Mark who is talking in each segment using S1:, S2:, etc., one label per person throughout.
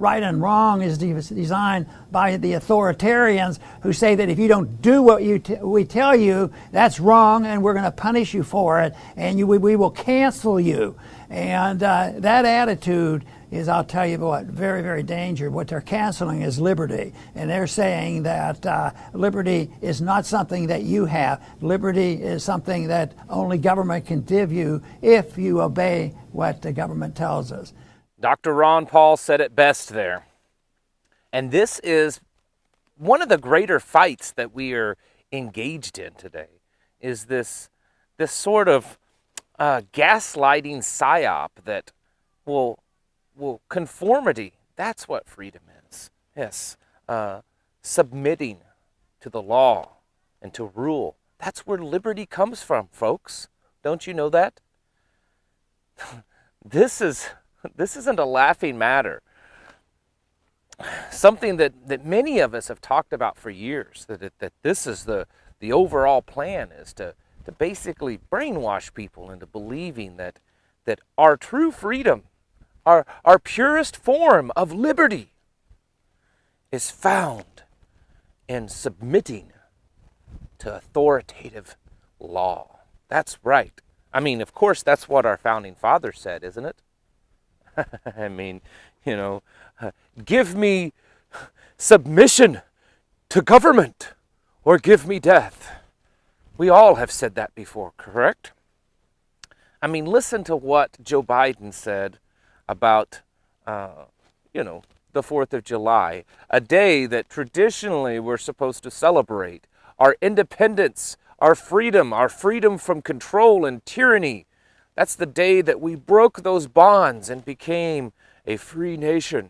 S1: right and wrong is designed by the authoritarians who say that if you don't do what we tell you, that's wrong, and we're going to punish you for it, and we will cancel you. And that attitude is, I'll tell you what, very, very dangerous. What they're canceling is liberty. And they're saying that liberty is not something that you have. Liberty is something that only government can give you if you obey what the government tells us.
S2: Dr. Ron Paul said it best there. And this is one of the greater fights that we are engaged in today, is this sort of gaslighting psyop that will conformity. That's what freedom is. Yes, submitting to the law and to rule. That's where liberty comes from, folks. Don't you know that? This isn't a laughing matter. Something that many of us have talked about for years, that this is the overall plan, is to basically brainwash people into believing that our true freedom, our purest form of liberty, is found in submitting to authoritative law. That's right. I mean, of course, that's what our founding fathers said, isn't it? I mean, give me submission to government or give me death. We all have said that before, correct? I mean, listen to what Joe Biden said about, the 4th of July, a day that traditionally we're supposed to celebrate our independence, our freedom from control and tyranny. That's the day that we broke those bonds and became a free nation.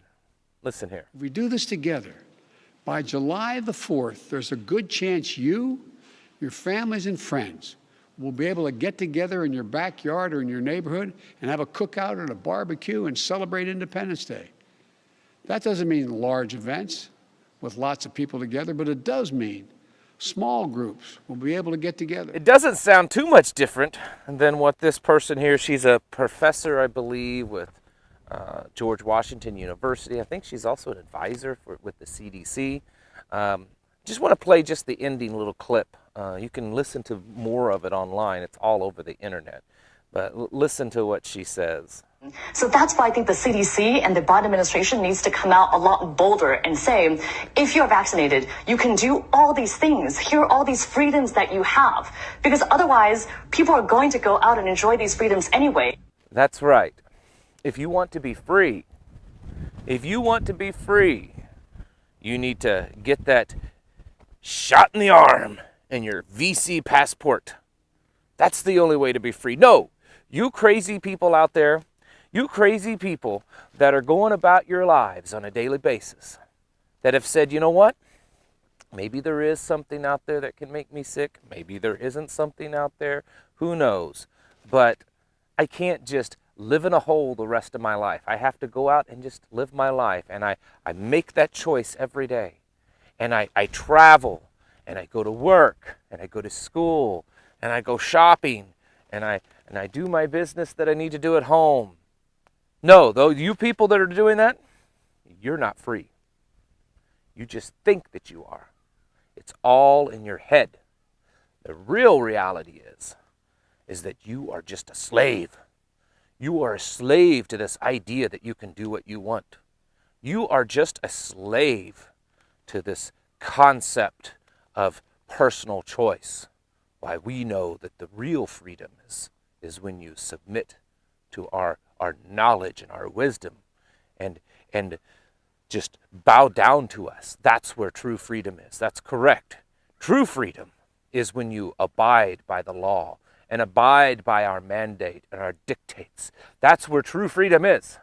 S2: Listen here.
S3: If we do this together, by July the 4th, there's a good chance you, your families and friends will be able to get together in your backyard or in your neighborhood and have a cookout and a barbecue and celebrate Independence Day. That doesn't mean large events with lots of people together, but it does mean small groups will be able to get together.
S2: It doesn't sound too much different than what this person here, she's a professor, I believe, with George Washington University. I think she's also an advisor with the CDC. Just want to play just the ending little clip. You can listen to more of it online. It's all over the internet. But listen to what she says.
S4: So that's why I think the CDC and the Biden administration needs to come out a lot bolder and say, if you're vaccinated, you can do all these things. Here are all these freedoms that you have. Because otherwise, people are going to go out and enjoy these freedoms anyway.
S2: That's right. If you want to be free, you need to get that shot in the arm and your VC passport. That's the only way to be free. No, you crazy people out there, you crazy people that are going about your lives on a daily basis, that have said, you know what? Maybe there is something out there that can make me sick. Maybe there isn't something out there. Who knows? But I can't just live in a hole the rest of my life. I have to go out and just live my life. And I make that choice every day. And I travel, and I go to work, and I go to school, and I go shopping, and I do my business that I need to do at home. No, though, you people that are doing that, you're not free. You just think that you are. It's all in your head. The real reality is that you are just a slave. You are a slave to this idea that you can do what you want. You are just a slave to this concept of personal choice. Why, we know that the real freedom is when you submit to our knowledge and our wisdom and just bow down to us. That's where true freedom is. That's correct. True freedom is when you abide by the law and abide by our mandate and our dictates. That's where true freedom is.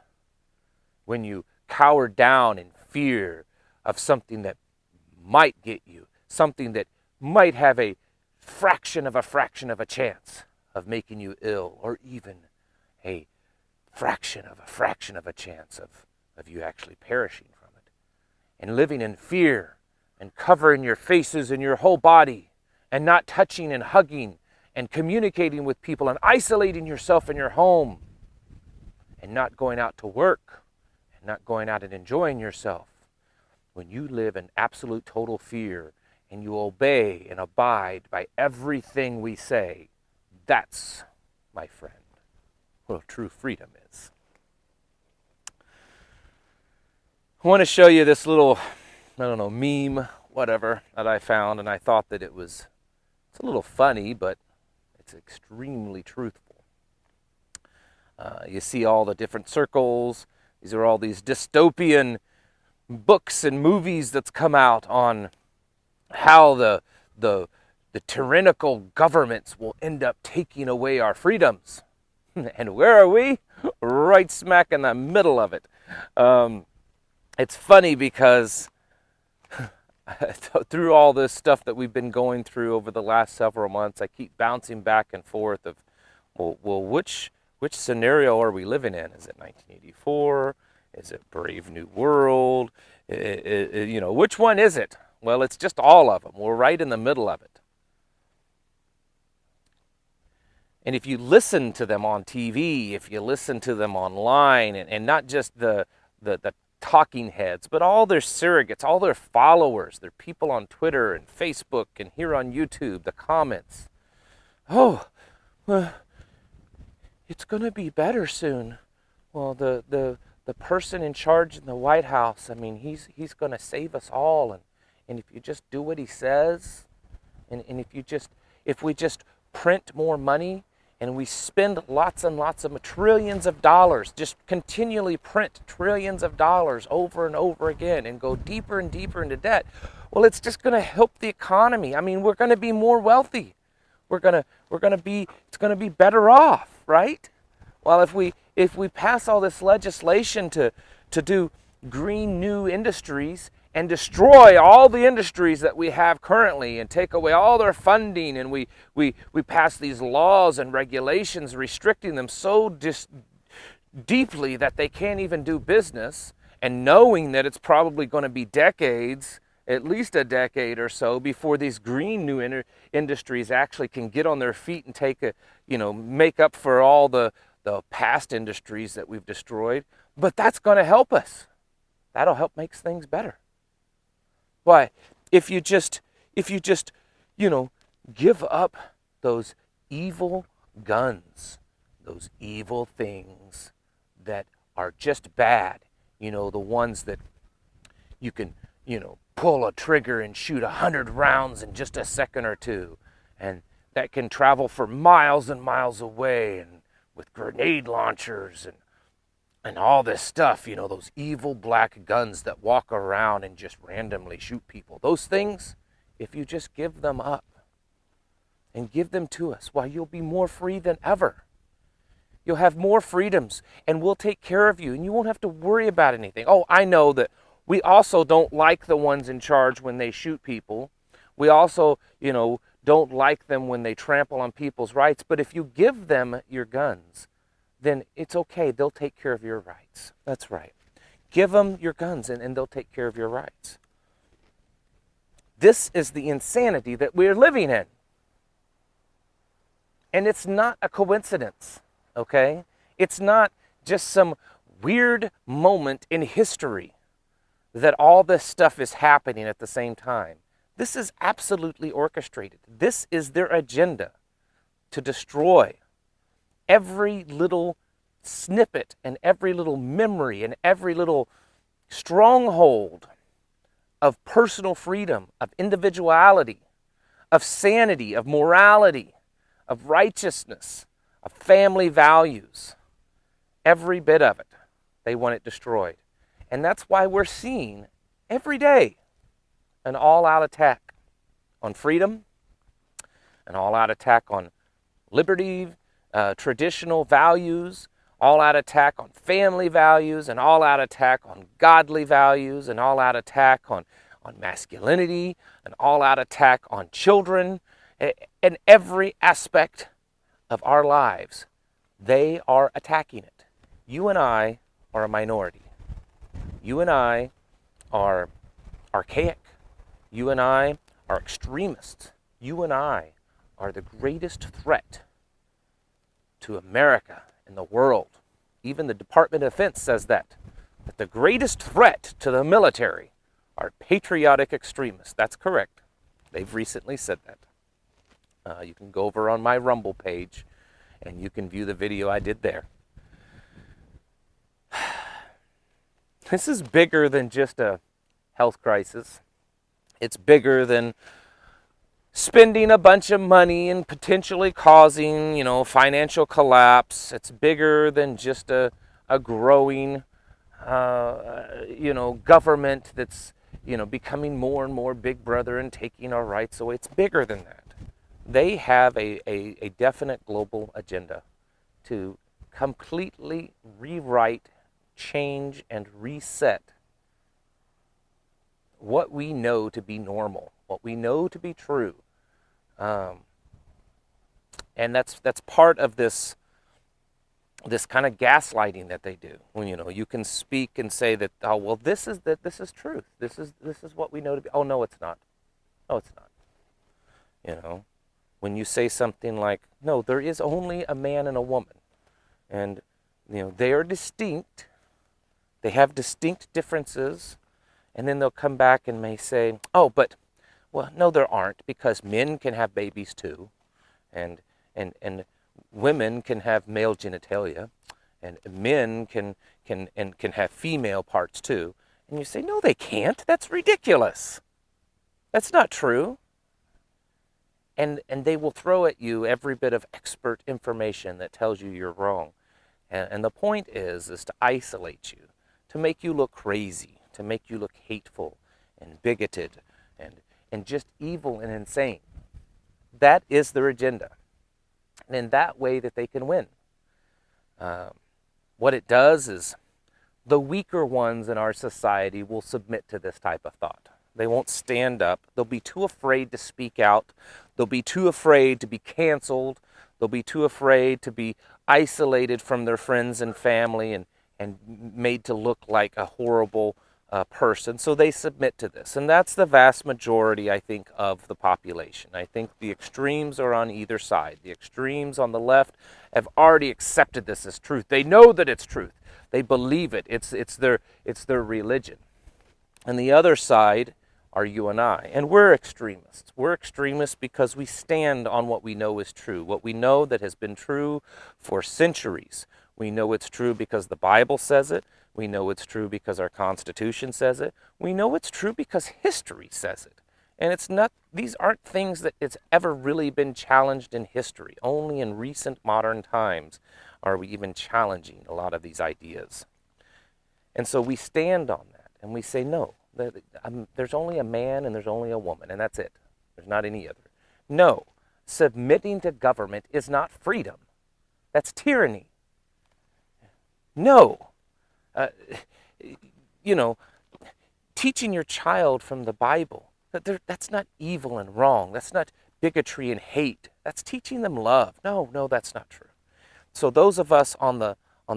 S2: When you cower down in fear of something that might get you, something that might have a fraction of a chance of making you ill, or even a fraction of a chance of you actually perishing from it. And living in fear and covering your faces and your whole body and not touching and hugging and communicating with people and isolating yourself in your home and not going out to work not going out and enjoying yourself. When you live in absolute total fear and you obey and abide by everything we say, that's, my friend, what true freedom is. I want to show you this little, meme, whatever, that I found, and I thought that it's a little funny, but it's extremely truthful. You see all the different circles. These are all these dystopian books and movies that's come out on how the tyrannical governments will end up taking away our freedoms. And where are we? Right smack in the middle of it. It's funny because through all this stuff that we've been going through over the last several months, I keep bouncing back and forth of, well, which scenario are we living in? Is it 1984? Is it Brave New World? Which one is it? Well, it's just all of them. We're right in the middle of it. And if you listen to them on TV, if you listen to them online, and not just the talking heads, but all their surrogates, all their followers, their people on Twitter and Facebook and here on YouTube, the comments. Oh, it's going to be better soon. Well, the person in charge in the White House, I mean, he's going to save us all. And if you just do what he says, and if we just print more money, and we spend lots and lots of trillions of dollars, just continually print trillions of dollars over and over again and go deeper and deeper into debt, well, it's just going to help the economy. I mean, we're going to be more wealthy. It's going to be better off, right? Well, if we pass all this legislation to do green new industries and destroy all the industries that we have currently and take away all their funding, and we pass these laws and regulations restricting them so deeply that they can't even do business, and knowing that it's probably going to be decades, at least a decade or so, before these green new industries actually can get on their feet and make up for all the past industries that we've destroyed. But that's going to help us. That'll help make things better. Why? If you just, give up those evil guns, those evil things that are just bad, the ones that you can, pull a trigger and shoot 100 rounds in just a second or two, and that can travel for miles and miles away, and with grenade launchers and all this stuff, those evil black guns that walk around and just randomly shoot people. Those things, if you just give them up and give them to us, why, you'll be more free than ever. You'll have more freedoms, and we'll take care of you, and you won't have to worry about anything. Oh, I know that we also don't like the ones in charge when they shoot people. We also, don't like them when they trample on people's rights. But if you give them your guns, then it's okay. They'll take care of your rights. That's right. Give them your guns, and they'll take care of your rights. This is the insanity that we're living in. And it's not a coincidence, okay? It's not just some weird moment in history that all this stuff is happening at the same time. This is absolutely orchestrated. This is their agenda, to destroy every little snippet and every little memory and every little stronghold of personal freedom, of individuality, of sanity, of morality, of righteousness, of family values. Every bit of it. They want it destroyed. And that's why we're seeing every day an all-out attack on freedom, an all-out attack on liberty, traditional values, all-out attack on family values, an all-out attack on godly values, an all-out attack on masculinity, an all-out attack on children, and every aspect of our lives. They are attacking it. You and I are a minority. You and I are archaic. You and I are extremists. You and I are the greatest threat to America and the world. Even the Department of Defense says that. that the greatest threat to the military are patriotic extremists. That's correct. They've recently said that. You can go over on my Rumble page and you can view the video I did there. This is bigger than just a health crisis. It's bigger than spending a bunch of money and potentially causing, financial collapse. It's bigger than just a growing, government that's, becoming more and more big brother and taking our rights away. It's bigger than that. They have a definite global agenda to completely rewrite, change, and reset what we know to be normal, what we know to be true. And that's part of this kind of gaslighting that they do. When you can speak and say that, oh well, this is truth. This is what we know to be. Oh no, it's not. No, it's not. When you say something like, no, there is only a man and a woman, and they are distinct. They have distinct differences, and then they'll come back and may say, oh, but well, no, there aren't, because men can have babies too, and women can have male genitalia, and men can have female parts too. And you say, no, they can't. That's ridiculous. That's not true. And they will throw at you every bit of expert information that tells you you're wrong. And the point is to isolate you, to make you look crazy, to make you look hateful and bigoted and just evil and insane. That is their agenda. And in that way that they can win. What it does is the weaker ones in our society will submit to this type of thought. They won't stand up. They'll be too afraid to speak out. They'll be too afraid to be canceled. They'll be too afraid to be isolated from their friends and family and made to look like a horrible person. So they submit to this. And that's the vast majority, I think, of the population. I think the extremes are on either side. The extremes on the left have already accepted this as truth. They know that it's truth. They believe it. It's their religion. And the other side are you and I. And we're extremists. We're extremists because we stand on what we know is true, what we know that has been true for centuries. We know it's true because the Bible says it. We know it's true because our Constitution says it. We know it's true because history says it. And these aren't things that it's ever really been challenged in history. Only in recent modern times are we even challenging a lot of these ideas. And so we stand on that and we say, no, there's only a man and there's only a woman, and that's it. There's not any other. No, submitting to government is not freedom. That's tyranny. No. Teaching your child from the Bible, that's not evil and wrong. That's not bigotry and hate. That's teaching them love. No, that's not true. So those of us on the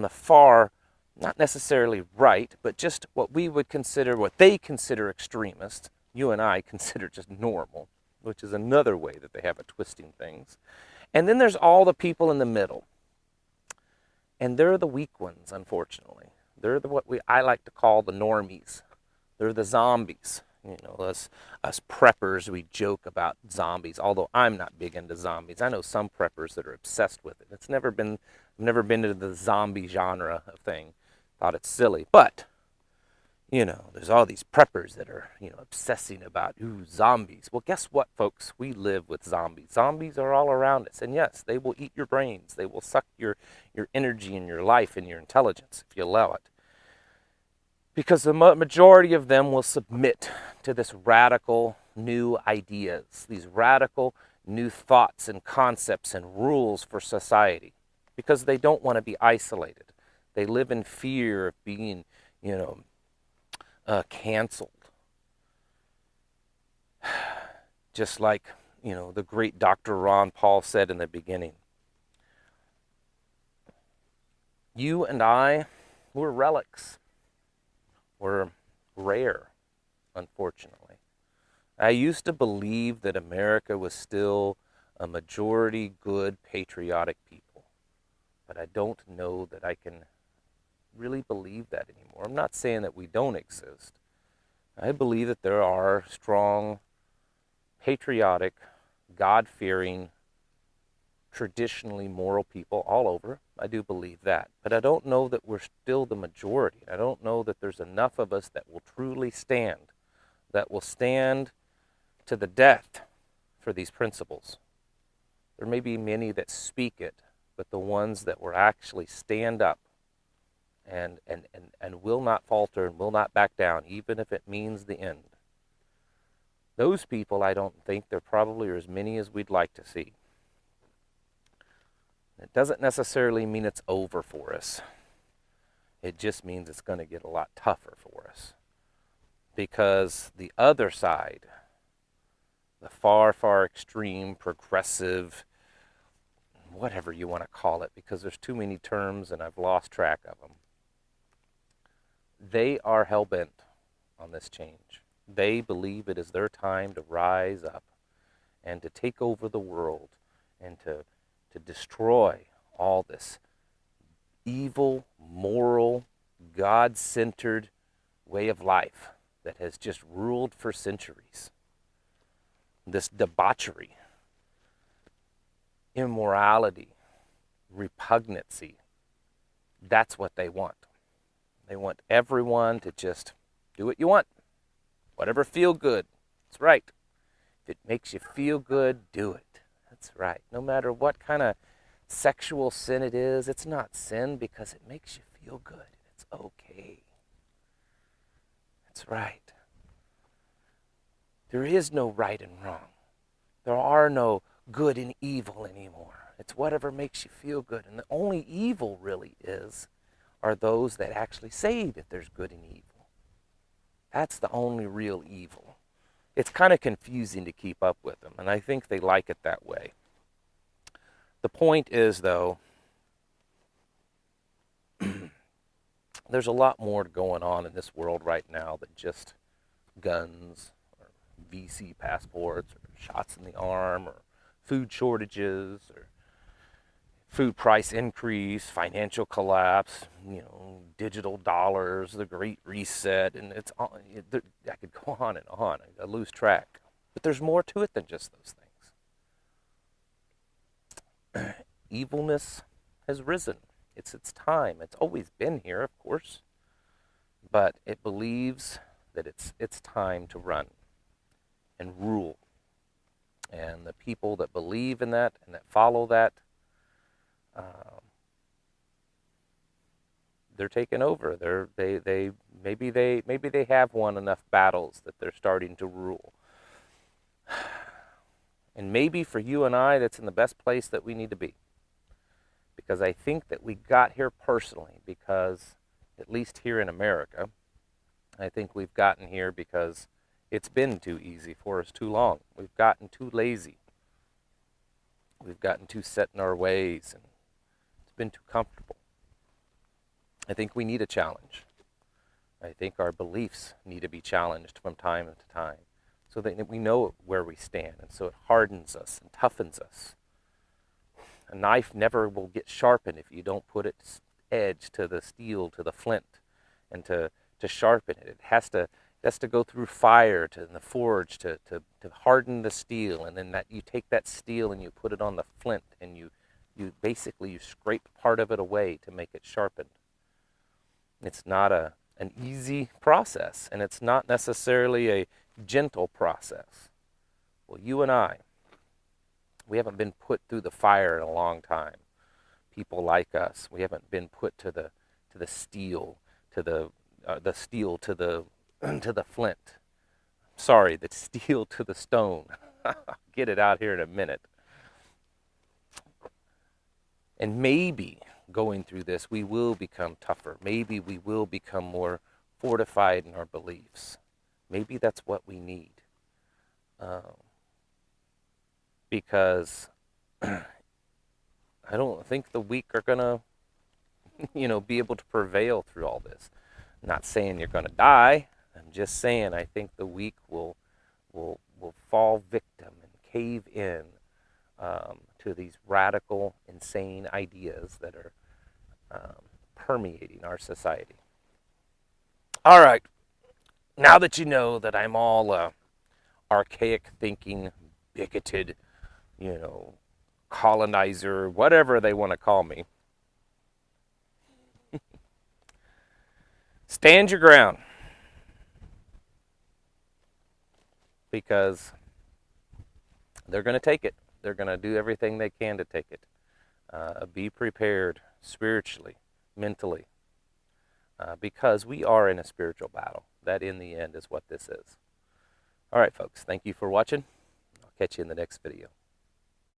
S2: far, not necessarily right, but just what they consider extremists, you and I consider just normal, which is another way that they have of twisting things. And then there's all the people in the middle. And they're the weak ones, unfortunately. They're what I like to call the normies. They're the zombies. Us preppers, we joke about zombies, although I'm not big into zombies. I know some preppers that are obsessed with it. I've never been into the zombie genre of thing. Thought it's silly. But, there's all these preppers that are, obsessing about, zombies. Well, guess what, folks? We live with zombies. Zombies are all around us. And yes, they will eat your brains. They will suck your energy and your life and your intelligence if you allow it. Because the majority of them will submit to this radical new ideas, these radical new thoughts and concepts and rules for society, because they don't want to be isolated. They live in fear of being, canceled. Just like, the great Dr. Ron Paul said in the beginning. You and I, we're relics. We're rare, unfortunately. I used to believe that America was still a majority good, patriotic people. But I don't know that I can really believe that anymore. I'm not saying that we don't exist. I believe that there are strong, patriotic, God-fearing, traditionally moral people all over. I do believe that. But I don't know that we're still the majority. I don't know that there's enough of us that will truly stand, that will stand to the death for these principles. There may be many that speak it, but the ones that will actually stand up and will not falter and will not back down, even if it means the end. Those people, I don't think there probably are as many as we'd like to see. It doesn't necessarily mean it's over for us. It just means it's going to get a lot tougher for us. Because the other side, the far, far extreme, progressive, whatever you want to call it, because there's too many terms and I've lost track of them, they are hell-bent on this change. They believe it is their time to rise up and to take over the world and to destroy all this evil, moral, God-centered way of life that has just ruled for centuries. This debauchery, immorality, repugnancy, that's what they want. They want everyone to just do what you want. Whatever feel good. That's right. If it makes you feel good, do it. That's right. No matter what kind of sexual sin it is, it's not sin because it makes you feel good. It's okay. That's right. There is no right and wrong. There are no good and evil anymore. It's whatever makes you feel good. And the only evil really are those that actually say that there's good and evil. That's the only real evil. It's kind of confusing to keep up with them, and I think they like it that way. The point is, though, there's a lot more going on in this world right now than just guns or VC passports or shots in the arm or food shortages or food price increase, financial collapse, digital dollars, the Great Reset, and I could go on and on. I lose track. But there's more to it than just those things. Evilness has risen. It's its time. It's always been here, of course. But it believes that it's time to run and rule. And the people that believe in that and that follow that, they're taking over. Maybe they have won enough battles that they're starting to rule. And maybe for you and I, that's in the best place that we need to be. Because I think that we got here personally because, at least here in America, I think we've gotten here because it's been too easy for us too long. We've gotten too lazy. We've gotten too set in our ways, and it's been too comfortable. I think we need a challenge. I think our beliefs need to be challenged from time to time so that we know where we stand, and so it hardens us and toughens us. A knife never will get sharpened if you don't put its edge to the steel, to the flint, and to sharpen it. It has to go through fire in the forge to harden the steel, and then that you take that steel and you put it on the flint, and you basically scrape part of it away to make it sharpened. It's not an easy process, and it's not necessarily a gentle process. Well, you and I, we haven't been put through the fire in a long time. People like us, we haven't been put to the steel, to the steel to the flint. Sorry, the steel to the stone. Get it out here in a minute. And maybe going through this, we will become tougher. Maybe we will become more fortified in our beliefs. Maybe that's what we need. Because I don't think the weak are going to, be able to prevail through all this. I'm not saying you're going to die. I'm just saying I think the weak will fall victim and cave in to these radical, insane ideas that are permeating our society. All right, now that you know that I'm all archaic thinking, bigoted, colonizer, whatever they want to call me, stand your ground. Because they're going to take it. They're going to do everything they can to take it. Be prepared spiritually, mentally, because we are in a spiritual battle. That in the end is what this is. All right, folks, thank you for watching. I'll catch you in the next video.